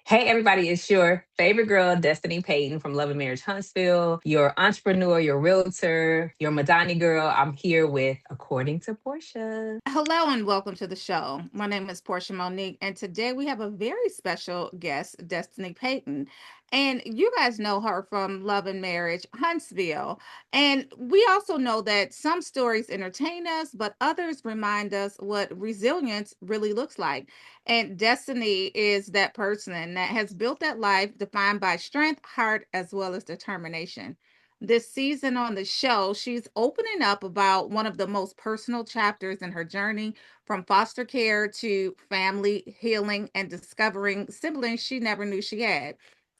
Hey, everybody, it's your favorite girl, Destiny Payton from Love and Marriage Huntsville, your entrepreneur, your realtor, your Madani girl. I'm here with According to Portia. Hello and welcome to the show. My name is Portia Monique, and today we have a very special guest, Destiny Payton. And you guys know her from Love and Marriage Huntsville. And we also know that some stories entertain us, but others remind us what resilience really looks like. And Destiny is that person that has built that life defined by strength, heart, as well as determination. This season on the show, she's opening up about one of the most personal chapters in her journey from foster care to family healing and discovering siblings she never knew she had.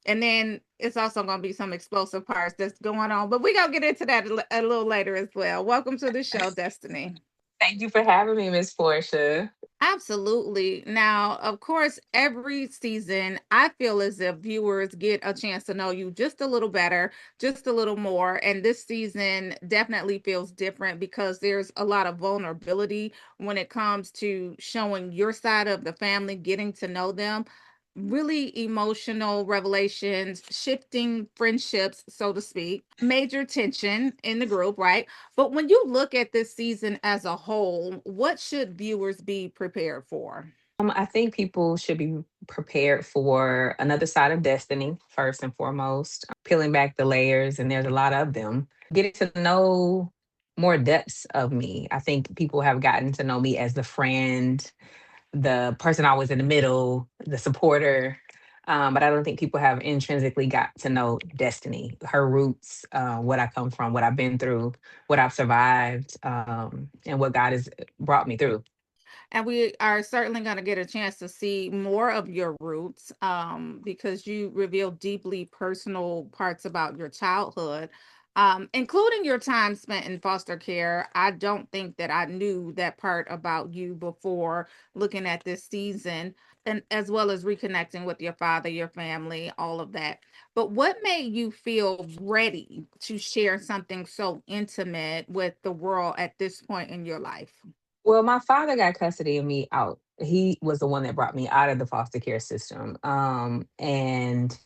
And then it's also going to be some explosive parts that's going on, but we're going to get into that a little later as well. Welcome to the show, Destiny. Thank you for having me, Miss Portia. Absolutely. Now, of course, every season, I feel as if viewers get a chance to know you just a little better, just a little more. And this season definitely feels different because there's a lot of vulnerability when it comes to showing your side of the family, getting to know them. Really emotional revelations, shifting friendships, so to speak, major tension in the group, right? But when you look at this season as a whole, what should viewers be prepared for? I think people should be prepared for another side of Destiny, first and foremost, peeling back the layers, and there's a lot of them. Getting to know more depths of me. I think people have gotten to know me as the friend, the person always in the middle, the supporter. But I don't think people have intrinsically got to know Destiny, her roots, what I come from, what I've been through, what I've survived, and what God has brought me through. And we are certainly going to get a chance to see more of your roots because you reveal deeply personal parts about your childhood, including your time spent in foster care. I don't think that I knew that part about you before looking at this season, and as well as reconnecting with your father, your family, all of that. But what made you feel ready to share something so intimate with the world at this point in your life? Well, my father got custody of me out. He was the one that brought me out of the foster care system. And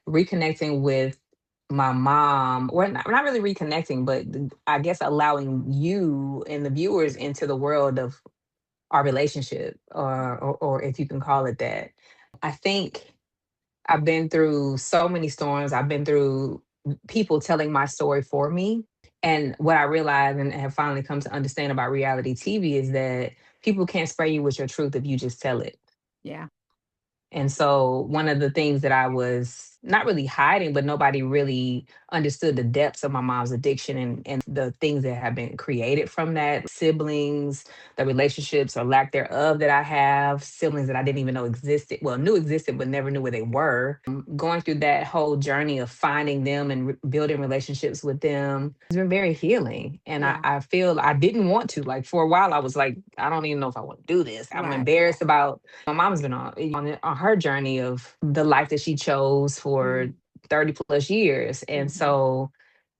reconnecting with my mom, or not really reconnecting, but I guess allowing you and the viewers into the world of our relationship, or if you can call it that. I think I've been through so many storms. I've been through people telling my story for me. And what I realized and have finally come to understand about reality TV is that people can't spray you with your truth if you just tell it. Yeah. And so one of the things that I was not really hiding, but nobody really understood the depths of my mom's addiction and the things that have been created from that. Siblings, the relationships or lack thereof that I have, siblings that I didn't even know existed, well, knew existed, but never knew where they were. Going through that whole journey of finding them and building relationships with them has been very healing. And I, Yeah. I feel I didn't want to. Like for a while, I was like, I don't even know if I want to do this. I'm Right. embarrassed about my mom's been on her journey of the life that she chose for Mhm. 30 plus years. And Mhm. so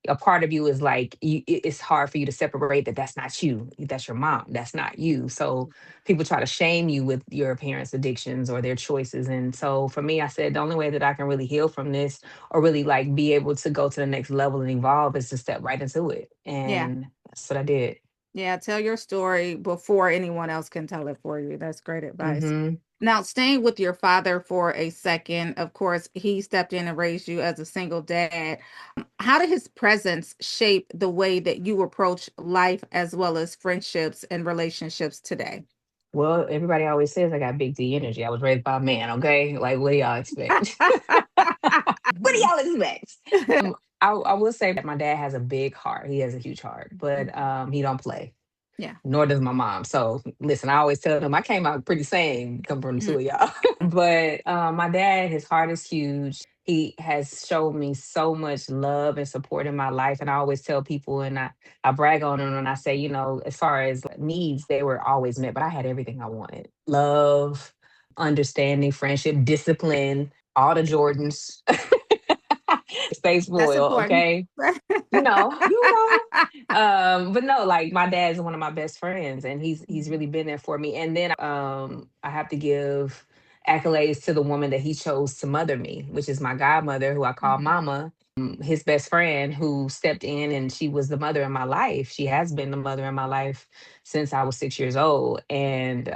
a part of you is like, it's hard for you to separate that that's not you. That's your mom. That's not you. So people try to shame you with your parents' addictions or their choices. And so for me, I said the only way that I can really heal from this or really like be able to go to the next level and evolve is to step right into it. Yeah. And that's what I did. Yeah. Tell your story before anyone else can tell it for you. That's great advice. Hmm. Now, staying with your father for a second, of course, he stepped in and raised you as a single dad. How did his presence shape the way that you approach life as well as friendships and relationships today? Well, everybody always says I got big D energy. I was raised by a man, okay? Like, what do y'all expect? What do y'all expect? I will say that my dad has a big heart. He has a huge heart, but he don't play. Yeah. Nor does my mom. So listen, I always tell them I came out pretty sane, come from the two Mhm. of y'all. But my dad, his heart is huge. He has shown me so much love and support in my life. And I always tell people, and I brag on him and I say, as far as needs, they were always met, but I had everything I wanted: love, understanding, friendship, discipline, all the Jordans. Stay That's spoiled, important. okay? But no, like my dad's one of my best friends and he's really Mhm. been there for me. And then I have to give accolades to the woman that he chose to mother me, which is my godmother, who I call Mhm. mama. His best friend who stepped in, and she was the mother in my life. She has been the mother in my life since I was 6 years old. And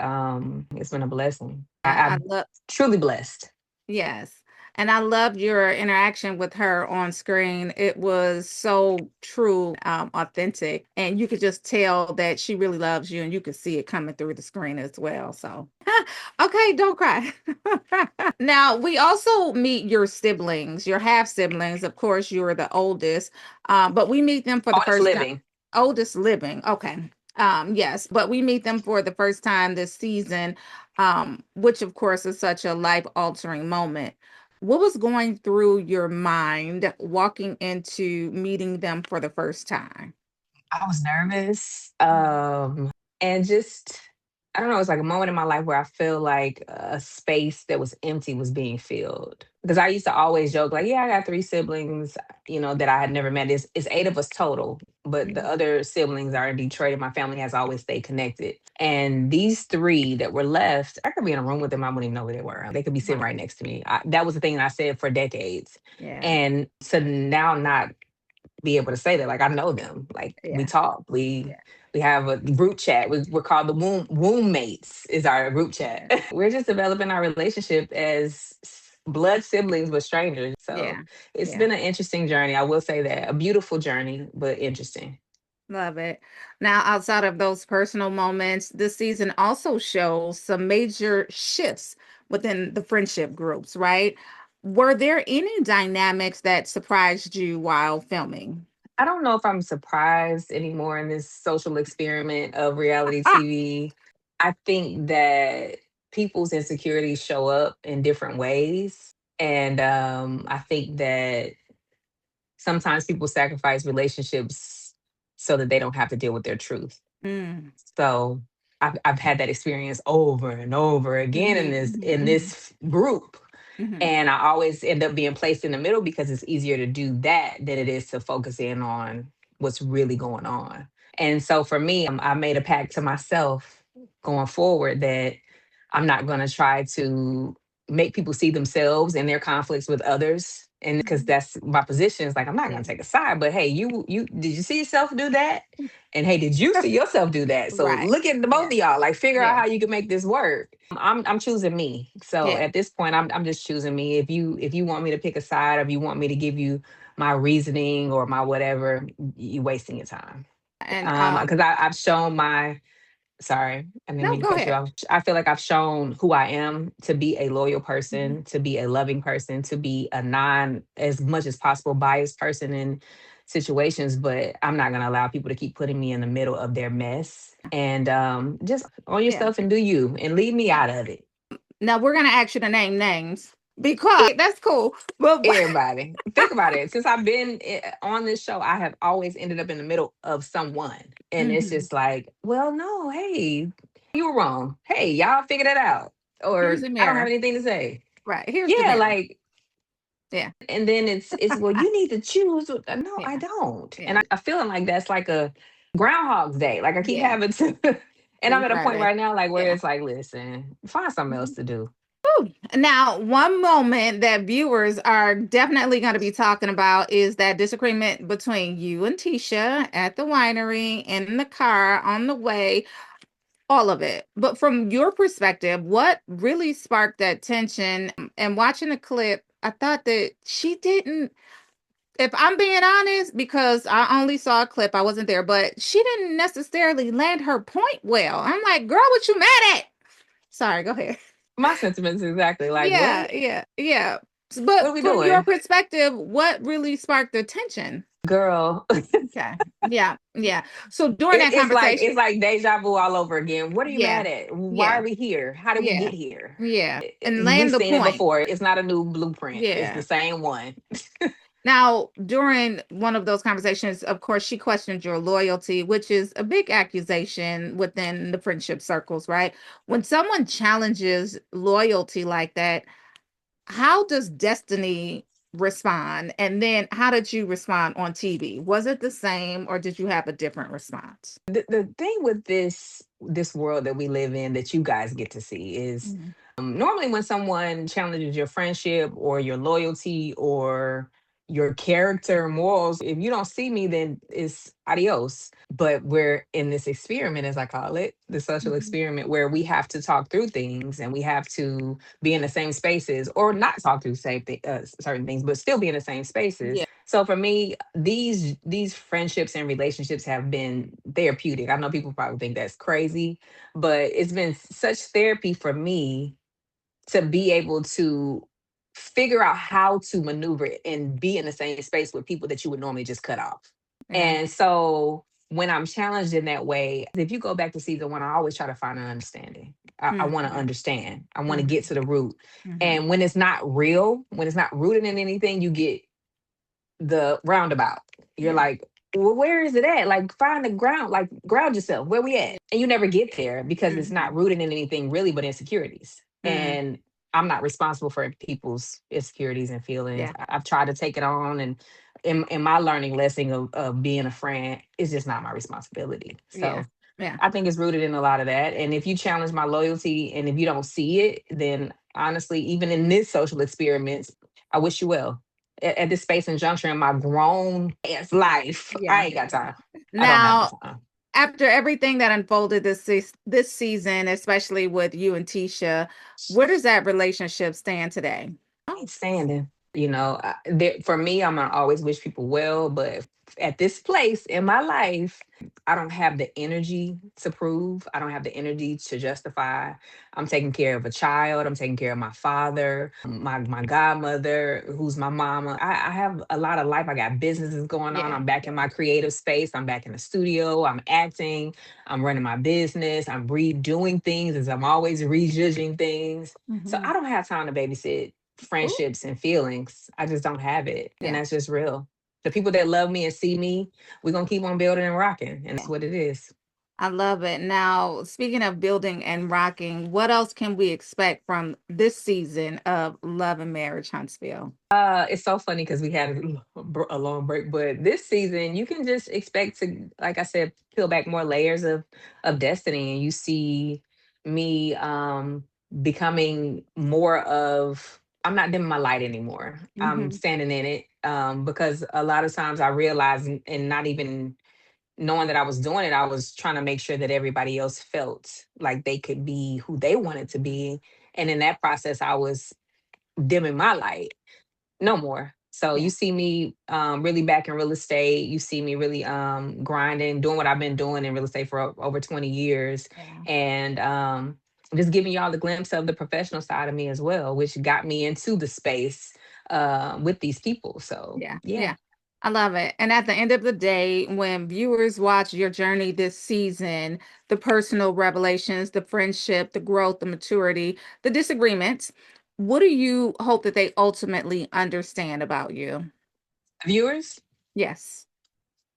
it's been a blessing. I I'm love. truly blessed. Yes. And I loved your interaction with her on screen. It was so true, authentic. And you could just tell that she really loves you, and you could see it coming through the screen as well. So, okay, don't cry. Now, we also meet your siblings, your half siblings. Of course, you're the oldest, but we meet them for the Oldest first time. living. Oldest living. Okay. Yes, but we meet them for the first time this season, which of course is such a life-altering moment. What was going through your mind walking into meeting them for the first time? I was nervous. Mhm. And just, I don't know, it's like a moment in my life where I feel like a space that was empty was being filled. Because I used to always joke, like, yeah, I got three siblings, that I had never met. It's eight of us total, but the Mhm. other siblings are in Detroit, and my family has always stayed connected. And these three that were left, I could be in a room with them. I wouldn't even know who they were. They could be sitting Right. right next to me. That was the thing that I said for decades. Yeah. And to now not be able to say that. Like I know them. Like we Yeah. talk. Yeah. We have a group chat. We're called the womb mates is our group chat. Yeah. We're just developing our relationship as blood siblings but strangers. So Yeah. it's Yeah. been an interesting journey. I will say that. A beautiful journey, but interesting. Love it. Now, outside of those personal moments, this season also shows some major shifts within the friendship groups, right? Were there any dynamics that surprised you while filming? I don't know if I'm surprised anymore in this social experiment of reality Ah, TV. I think that people's insecurities show up in different ways. And I think that sometimes people sacrifice relationships so that they don't have to deal with their truth. mm, So I've had that experience over and over again in mhm, this mhm, in mhm, this group. mhm. And I always end up being placed in the middle because it's easier to do that than it is to focus in on what's really going on. And so for me, I made a pact to myself going forward that I'm not going to try to make people see themselves and their conflicts with others. And because Mhm. that's my position, is like I'm not Yeah. going to take a side, but hey, you did you see yourself do that? And hey, did you see yourself do that? So Right. look at the both Yeah. of y'all, like figure out Yeah. how you can make this work. I'm choosing me. So Yeah. at this point, I'm just choosing me. If you want me to pick a side, if you want me to give you my reasoning or my whatever, you wasting your time. And Because I've shown my sorry, I didn't no, mean to go cut you ahead. off. I feel like I've shown who I am to be a loyal Mhm. person, to be a loving person, to be a non, as much as possible, biased person in situations. But I'm not going to allow people to keep putting me in the middle of their mess. And just own your Yeah. stuff and do you and leave me Yeah. out of it. Now we're gonna ask you to name names because that's cool. But Everybody, think about it. Since I've been on this show, I have always ended up in the middle of someone. And it's Mhm. just like, well, no, hey, you were wrong. Hey, y'all figure that out. Here's Or the I don't have mirror. anything to say. Right. Here's the Yeah, mirror. like, Yeah. and then it's well, you need to choose. No, I Yeah. don't. And Yeah. I feeling like that's like a Groundhog's Day. Like I keep Yeah. having to, and I'm Every at a point Friday. right now, like where Yeah. it's like, listen, find something else Mhm. to do. Whew. Now, one moment that viewers are definitely going to be talking about is that disagreement between you and Tisha at the winery, in the car, on the way, all of it. But from your perspective, what really sparked that tension? And watching the clip, I thought that she didn't, if I'm being honest, because I only saw a clip, I wasn't there, but she didn't necessarily land her point well. I'm like, girl, what you mad at? Sorry, go ahead. My sentiments exactly like Yeah, what? yeah, yeah. What are But we from your doing? perspective, what really sparked the tension? Girl, Okay. Yeah, yeah. So during that it's conversation, like deja vu all over again. What are you yeah, mad at? Why yeah, are we here? How did we yeah, get here? yeah. And We've land the seen it point. before. It's not a new blueprint. It's the Yeah. same one. Now, during one of those conversations, of course, she questioned your loyalty, which is a big accusation within the friendship circles, right? When someone challenges loyalty like that, how does Destiny respond? And then how did you respond on TV? Was it the same or did you have a different response? The thing with this world that we live in that you guys get to see is Mhm. Normally, when someone challenges your friendship or your loyalty or your character morals, if you don't see me, then it's adios. But we're in this experiment, as I call it, the social Mhm. experiment, where we have to talk through things and we have to be in the same spaces, or not talk through certain things, but still be in the same spaces. Yeah. So for me, these friendships and relationships have been therapeutic. I know people probably think that's crazy, but it's been such therapy for me to be able to figure out how to maneuver and be in the same space with people that you would normally just cut off. Yeah. And so when I'm challenged in that way, if you go back to season one, I always try to find an understanding. I want to Mhm. understand. I want to get Mhm. to the root. Mhm. And when it's not real, when it's not rooted in anything, you get the roundabout. You're Yeah. like, well, where is it at? Like, find the ground, like, ground yourself. Where we at? Yeah. And you never get there because it's not Mhm. rooted in anything really but insecurities. Mm. And I'm not responsible for people's insecurities and feelings. Yeah. I've tried to take it on. And in my learning lesson of being a friend, it's just not my responsibility. Yeah. So Yeah. I think it's rooted in a lot of that. And if you challenge my loyalty and if you don't see it, then honestly, even in this social experiment, I wish you well. At this space and juncture in my grown ass life, I Yeah. ain't got time. I don't have the Now, time. after everything that unfolded this season, especially with you and Tisha, where does that relationship stand today? Oh. Ain't standing. For me, I'm gonna always wish people well, but at this place in my life, I don't have the energy to prove. I don't have the energy to justify. I'm taking care of a child. I'm taking care of my father, my godmother, who's my mama. I have a lot of life. I got businesses going on. Yeah. I'm back in my creative space. I'm back in the studio. I'm acting. I'm running my business. I'm redoing things as I'm always rejudging things. So Hmm. I don't have time to babysit Oh. friendships and feelings. I just don't have it. And Yeah. that's just real. The people that love me and see me, we're gonna keep on building and rocking. And that's Yeah. what it is. I love it. Now, speaking of building and rocking, what else can we expect from this season of Love and Marriage Huntsville? It's so funny because we had a long break, but this season you can just expect to, like I said, peel back more layers of Destiny, and you see me becoming more of. I'm not dimming my light anymore. I'm Hmm. standing in it because a lot of times I realize, and not even knowing that I was doing it, I was trying to make sure that everybody else felt like they could be who they wanted to be, and in that process, I was dimming my light no more. So you Yeah. see me really back in real estate. You see me really grinding, doing what I've been doing in real estate for over 20 years. Yeah. And just giving y'all the glimpse of the professional side of me as well, which got me into the space with these people. So Yeah, yeah. yeah. I love it. And at the end of the day, when viewers watch your journey this season, the personal revelations, the friendship, the growth, the maturity, the disagreements, what do you hope that they ultimately understand about you? Viewers, Yes.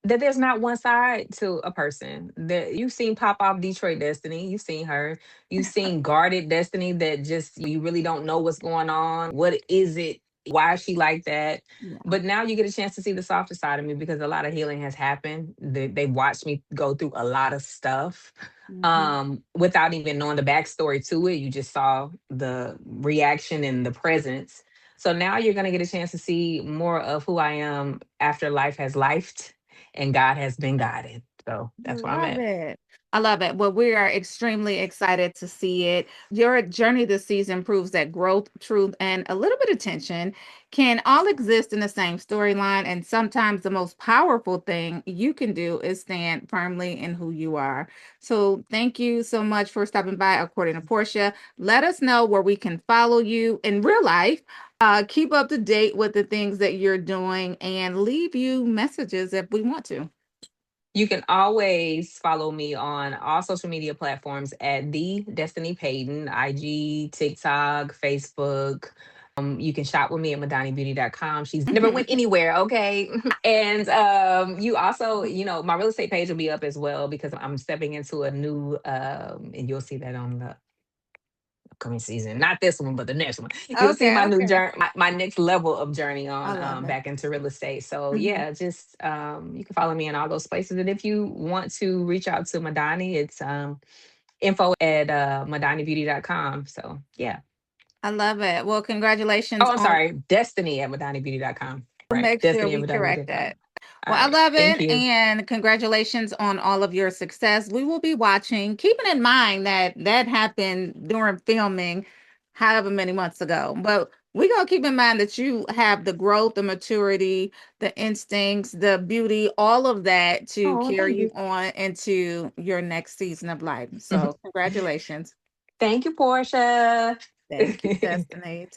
that there's not one side to a person. That you've seen pop off Detroit Destiny, you've seen her, you've seen guarded Destiny that just you really don't know what's going on. What is it? Why is she like that? Yeah. But now you get a chance to see the softer side of me because a lot of healing has happened. They watched me go through a lot of stuff Hmm. without even knowing the backstory to it. You just saw the reaction and the presence. So now you're going to get a chance to see more of who I am after life has lifed and God has been guided. So I that's where I'm love at. it. I love it. Well, we are extremely excited to see it. Your journey this season proves that growth, truth, and a little bit of tension can all exist in the same storyline. And sometimes the most powerful thing you can do is stand firmly in who you are. So thank you so much for stopping by, according to Portia. Let us know where we can follow you in real life. Keep up to date with the things that you're doing and leave you messages if we want to. You can always follow me on all social media platforms at the Destiny Payton, IG, TikTok, Facebook. You can shop with me at madanibeauty.com. She's never went anywhere, okay? And you also, my real estate page will be up as well because I'm stepping into a new and you'll see that on the upcoming season. Not this one, but the next one. You'll see Okay, my new okay. journey, my next level of journey I on love it. back into real estate. So Mhm. yeah, just you can follow me in all those places. And if you want to reach out to Madani, it's info@madanibeauty.com. So yeah. I love it. Well, congratulations Oh, I'm on. sorry. Destiny@madanibeauty.com. We'll Right. make sure we correct Destiny@madanibeauty.com. that. All Well, I right. love Thank it. you. And congratulations on all of your success. We will be watching, keeping in mind that that happened during filming however many months ago. But we're going to keep in mind that you have the growth, the maturity, the instincts, the beauty, all of that to Oh, carry thank you you. on into your next season of life. So, congratulations. Thank you, Portia. Thank you, Destiny. Take